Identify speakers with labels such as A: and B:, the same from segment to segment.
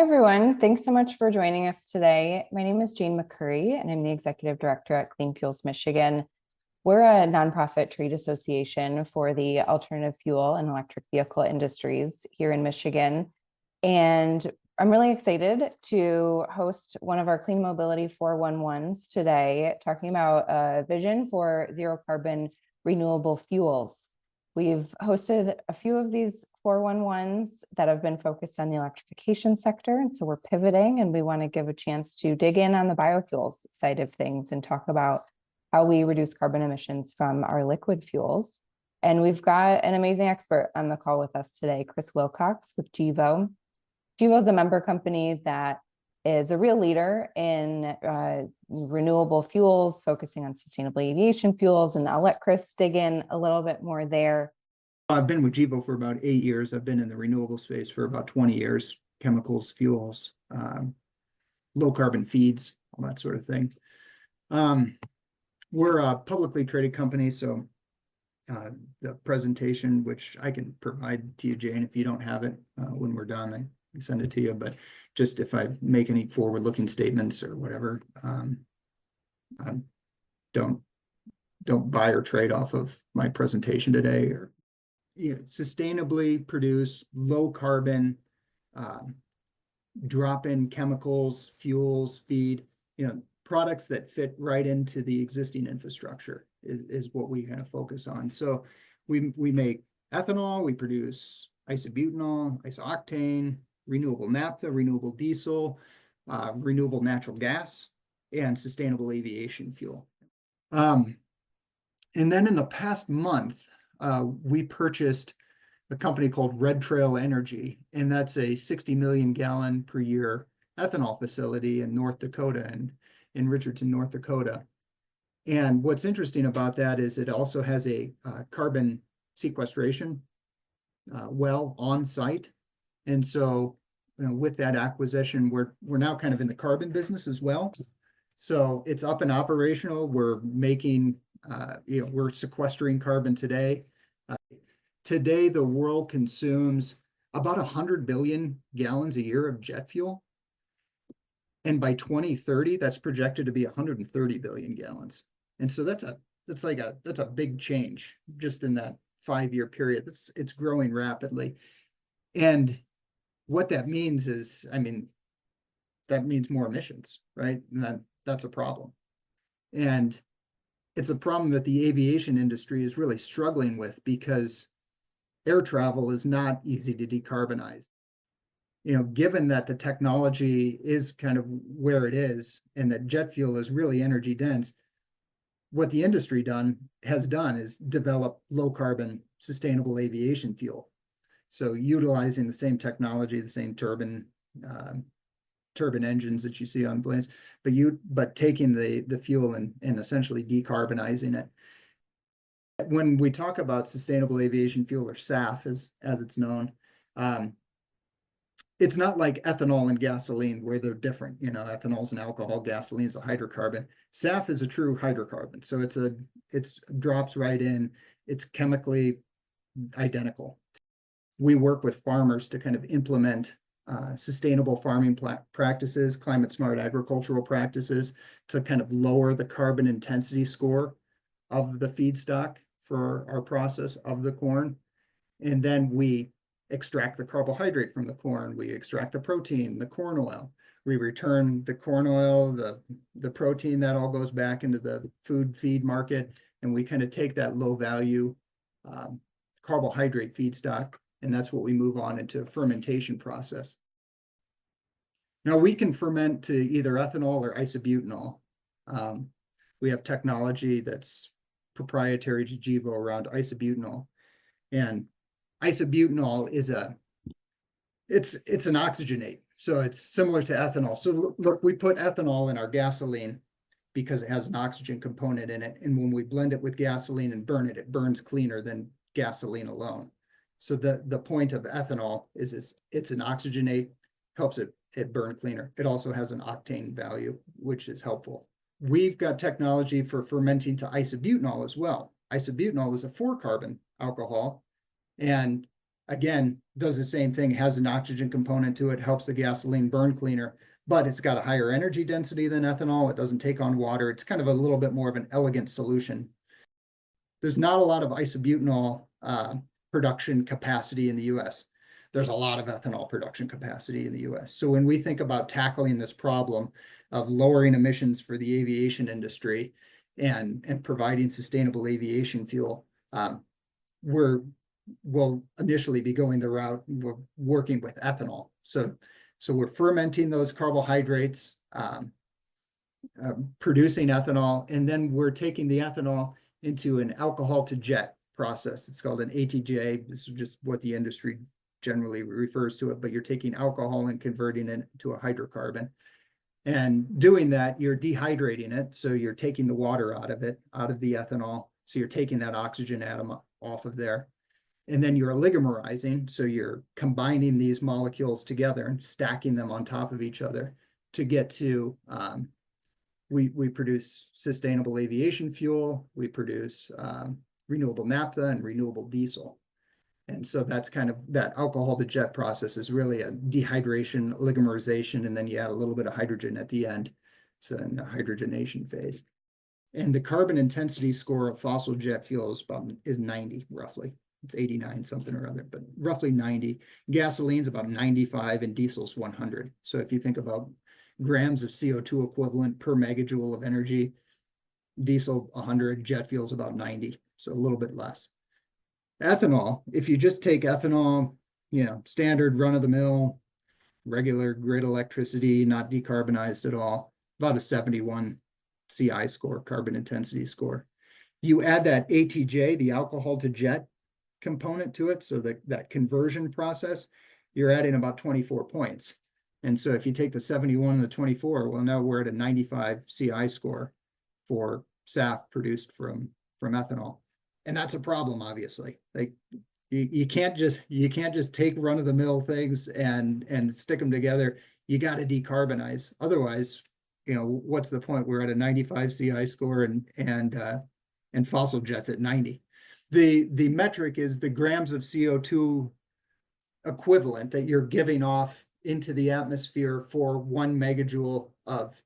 A: everyone. Thanks so much for joining us today. My name is Jane McCurry, and I'm the Executive Director at Clean Fuels Michigan. We're a nonprofit trade association for the alternative fuel and electric vehicle industries here in Michigan. And I'm really excited to host one of our Clean Mobility 411s today, talking about a vision for zero carbon renewable fuels. We've hosted a few of these 411s that have been focused on the electrification sector. And so we're pivoting and we want to give a chance to dig in on the biofuels side of things and talk about how we reduce carbon emissions from our liquid fuels. And we've got an amazing expert on the call with us today, Chris Wilcox with Gevo. Gevo is a member company that is a real leader in renewable fuels, focusing on sustainable aviation fuels. And I'll let Chris dig in a little bit more there.
B: I've been with Gevo for about 8 years. I've been in the renewable space for about 20 years, chemicals, fuels, low carbon feeds, all that sort of thing. We're a publicly traded company, so the presentation, which I can provide to you, Jane, if you don't have it when we're done, I can send it to you. But just if I make any forward-looking statements or whatever, don't buy or trade off of my presentation today. Or sustainably produce low carbon, drop-in chemicals, fuels, feed, products that fit right into the existing infrastructure is what we kind of focus on. So we make ethanol, we produce isobutanol, isooctane, renewable naphtha, renewable diesel, renewable natural gas, and sustainable aviation fuel. And then in the past month, we purchased a company called Red Trail Energy, and that's a 60 million gallon per year ethanol facility in North Dakota and in Richardson, North Dakota. And what's interesting about that is it also has a carbon sequestration well on site. And so with that acquisition, we're now kind of in the carbon business as well. So it's up and operational. We're making, we're sequestering carbon today. Today, the world consumes about 100 billion gallons a year of jet fuel. And by 2030, that's projected to be 130 billion gallons. And so that's a big change just in that 5-year period. It's growing rapidly. And what that means is, that means more emissions, right? And that's a problem. And it's a problem that the aviation industry is really struggling with because air travel is not easy to decarbonize. Given that the technology is kind of where it is and that jet fuel is really energy dense, what the industry has done is develop low carbon sustainable aviation fuel. So utilizing the same technology, the same turbine engines that you see on planes, but taking the fuel and essentially decarbonizing it. When we talk about sustainable aviation fuel, or SAF as it's known, it's not like ethanol and gasoline where they're different. Ethanol is an alcohol, gasoline is a hydrocarbon. SAF is a true hydrocarbon. So it drops right in. It's chemically identical. We work with farmers to kind of implement sustainable farming practices, climate smart agricultural practices to kind of lower the carbon intensity score of the feedstock for our process of the corn. And then we extract the carbohydrate from the corn. We extract the protein, the corn oil. We return the corn oil, the protein, that all goes back into the food feed market. And we kind of take that low value carbohydrate feedstock, and that's what we move on into a fermentation process. Now we can ferment to either ethanol or isobutanol. We have technology that's proprietary to Gevo around isobutanol. And isobutanol is it's an oxygenate. So it's similar to ethanol. So look, we put ethanol in our gasoline because it has an oxygen component in it. And when we blend it with gasoline and burn it, it burns cleaner than gasoline alone. So the point of ethanol is it's an oxygenate, helps it burn cleaner. It also has an octane value, which is helpful. We've got technology for fermenting to isobutanol as well. Isobutanol is a 4-carbon alcohol, and again, does the same thing, has an oxygen component to it, helps the gasoline burn cleaner, but it's got a higher energy density than ethanol. It doesn't take on water. It's kind of a little bit more of an elegant solution. There's not a lot of isobutanol production capacity in the US. There's a lot of ethanol production capacity in the US. So when we think about tackling this problem of lowering emissions for the aviation industry and providing sustainable aviation fuel, we'll initially be going the route, we're working with ethanol. So we're fermenting those carbohydrates, producing ethanol, and then we're taking the ethanol into an alcohol to jet process. It's called an ATJ. This is just what the industry generally refers to it, but you're taking alcohol and converting it to a hydrocarbon. And doing that, you're dehydrating it. So you're taking the water out of it, out of the ethanol. So you're taking that oxygen atom off of there. And then you're oligomerizing. So you're combining these molecules together and stacking them on top of each other to get to, we produce sustainable aviation fuel. We produce renewable naphtha and renewable diesel. And so that's kind of that alcohol to jet process is really a dehydration, oligomerization, and then you add a little bit of hydrogen at the end. So in the hydrogenation phase. And the carbon intensity score of fossil jet fuel is 90 roughly. It's 89 something or other, but roughly 90. Gasoline's about 95 and diesel's 100. So if you think about grams of CO2 equivalent per megajoule of energy, diesel 100, jet fuel's about 90, so a little bit less. Ethanol, if you just take ethanol, standard run-of-the-mill, regular grid electricity, not decarbonized at all, about a 71 CI score, carbon intensity score. You add that ATJ, the alcohol to jet component to it, so that conversion process, you're adding about 24 points. And so if you take the 71 and the 24, well, now we're at a 95 CI score for SAF produced from ethanol. And that's a problem, obviously. Like you can't just take run-of-the-mill things and stick them together. You got to decarbonize. Otherwise, what's the point? We're at a 95 CI score and fossil jets at 90. The metric is the grams of CO2 equivalent that you're giving off into the atmosphere for 1 megajoule of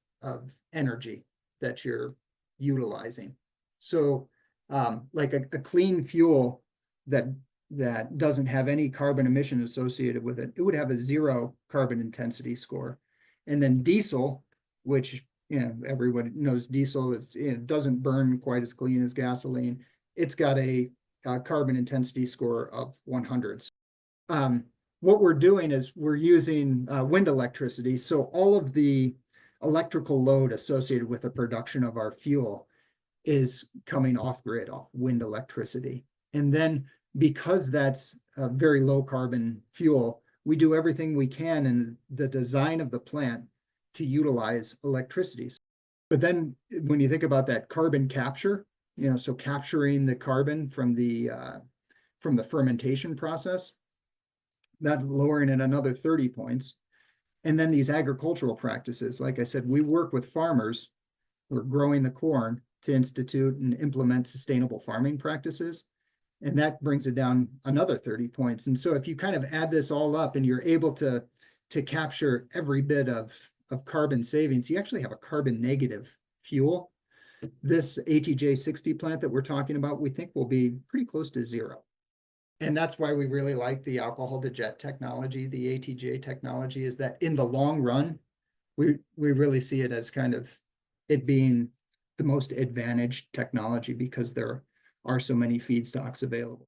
B: energy that you're utilizing. So like a clean fuel that doesn't have any carbon emission associated with it, it would have a 0 carbon intensity score. And then diesel, which everyone knows diesel is, doesn't burn quite as clean as gasoline. It's got a carbon intensity score of 100. What we're doing is we're using wind electricity. So all of the electrical load associated with the production of our fuel is coming off grid, off wind electricity. And then because that's a very low carbon fuel, we do everything we can in the design of the plant to utilize electricity. But then when you think about that carbon capture, so capturing the carbon from the fermentation process, that's lowering it another 30 points. And then these agricultural practices, like I said, we work with farmers who are growing the corn to institute and implement sustainable farming practices. And that brings it down another 30 points. And so if you kind of add this all up and you're able to capture every bit of carbon savings, you actually have a carbon negative fuel. This ATJ 60 plant that we're talking about, we think will be pretty close to 0. And that's why we really like the alcohol to jet technology, the ATJ technology, is that in the long run, we really see it as kind of it being the most advantaged technology because there are so many feedstocks available.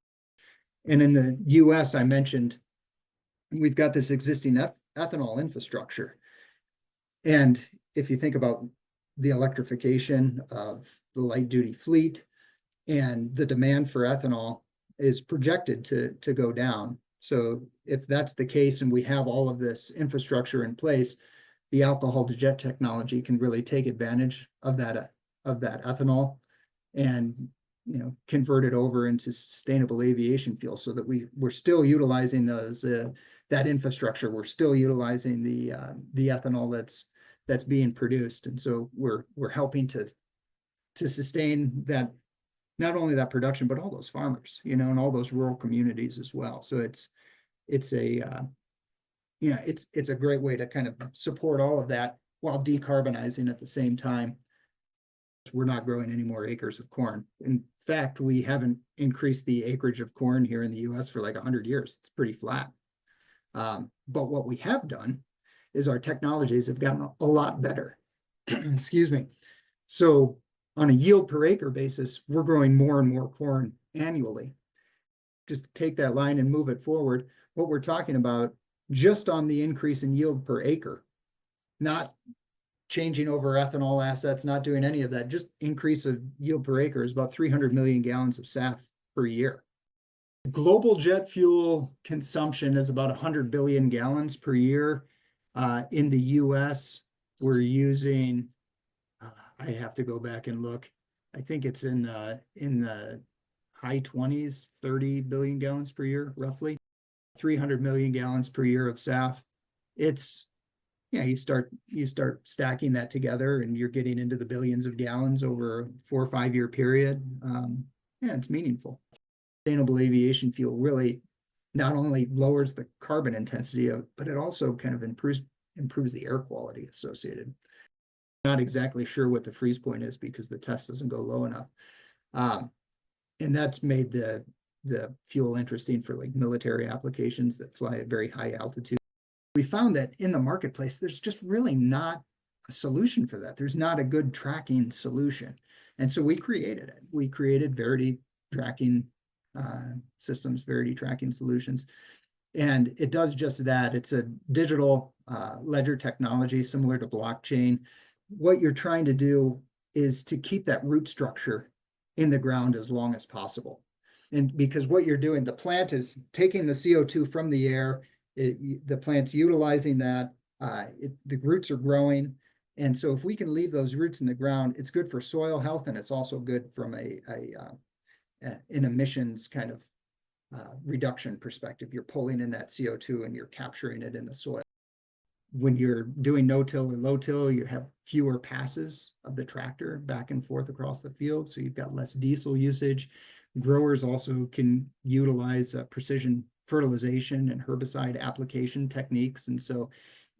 B: And in the US, I mentioned, we've got this existing ethanol infrastructure. And if you think about the electrification of the light duty fleet and the demand for ethanol is projected to go down. So if that's the case and we have all of this infrastructure in place, the alcohol to jet technology can really take advantage of that ethanol and convert it over into sustainable aviation fuel so that we're still utilizing that infrastructure. We're still utilizing the ethanol that's being produced. And so we're helping to sustain that, not only that production, but all those farmers, and all those rural communities as well. So it's a it's a great way to kind of support all of that while decarbonizing at the same time. We're not growing any more acres of corn. In fact, we haven't increased the acreage of corn here in the US for like 100 years. It's pretty flat. But what we have done is our technologies have gotten a lot better. Excuse me. So on a yield per acre basis, we're growing more and more corn annually. Just take that line and move it forward. What we're talking about just on the increase in yield per acre, not changing over ethanol assets, not doing any of that, just increase of yield per acre is about 300 million gallons of SAF per year. Global jet fuel consumption is about 100 billion gallons per year. In the US, we're using, I have to go back and look. I think it's in the high 20s, 30 billion gallons per year, roughly. 300 million gallons per year of SAF. It's, yeah, you start stacking that together and you're getting into the billions of gallons over a 4 or 5 year period. Yeah, it's meaningful. Sustainable aviation fuel really not only lowers the carbon intensity of, but it also kind of improves the air quality associated. Not exactly sure what the freeze point is because the test doesn't go low enough. And that's made the fuel interesting for like military applications that fly at very high altitude. We found that in the marketplace, there's just really not a solution for that. There's not a good tracking solution. And so we created it. We created Verity tracking systems, Verity tracking solutions. And it does just that. It's a digital ledger technology similar to blockchain. What you're trying to do is to keep that root structure in the ground as long as possible. And because what you're doing, the plant is taking the CO2 from the air, the plant's utilizing that, the roots are growing. And so if we can leave those roots in the ground, it's good for soil health, and it's also good from an emissions kind of reduction perspective. You're pulling in that CO2 and you're capturing it in the soil. When you're doing no-till or low-till, you have fewer passes of the tractor back and forth across the field, so you've got less diesel usage. Growers also can utilize precision fertilization and herbicide application techniques, and so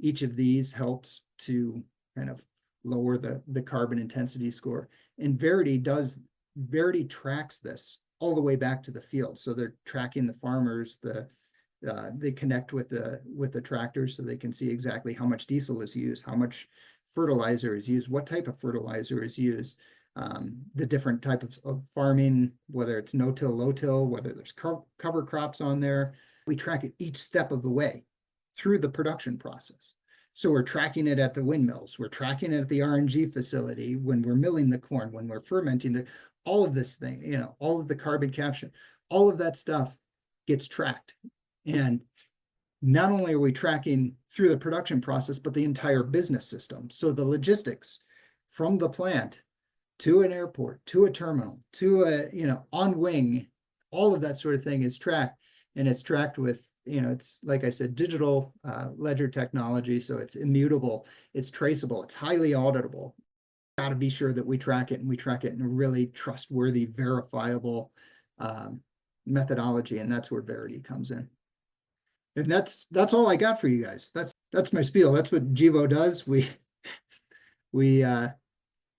B: each of these helps to kind of lower the carbon intensity score. And Verity tracks this all the way back to the field, so they're tracking the farmers. They connect with the tractors so they can see exactly how much diesel is used, how much fertilizer is used, what type of fertilizer is used, the different types of farming, whether it's no-till, low-till, whether there's cover crops on there. We track it each step of the way through the production process. So we're tracking it at the windmills, we're tracking it at the RNG facility, when we're milling the corn, when we're fermenting all of this thing, all of the carbon capture, all of that stuff gets tracked. And not only are we tracking through the production process, but the entire business system. So the logistics from the plant to an airport, to a terminal, to a, on wing, all of that sort of thing is tracked. And it's tracked with, it's, like I said, digital ledger technology. So it's immutable, it's traceable, it's highly auditable. Got to be sure that we track it, and we track it in a really trustworthy, verifiable methodology. And that's where Verity comes in. And that's all I got for you guys. That's my spiel. That's what Gevo does. We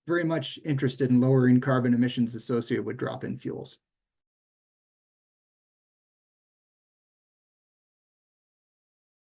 B: very much interested in lowering carbon emissions associated with drop-in fuels.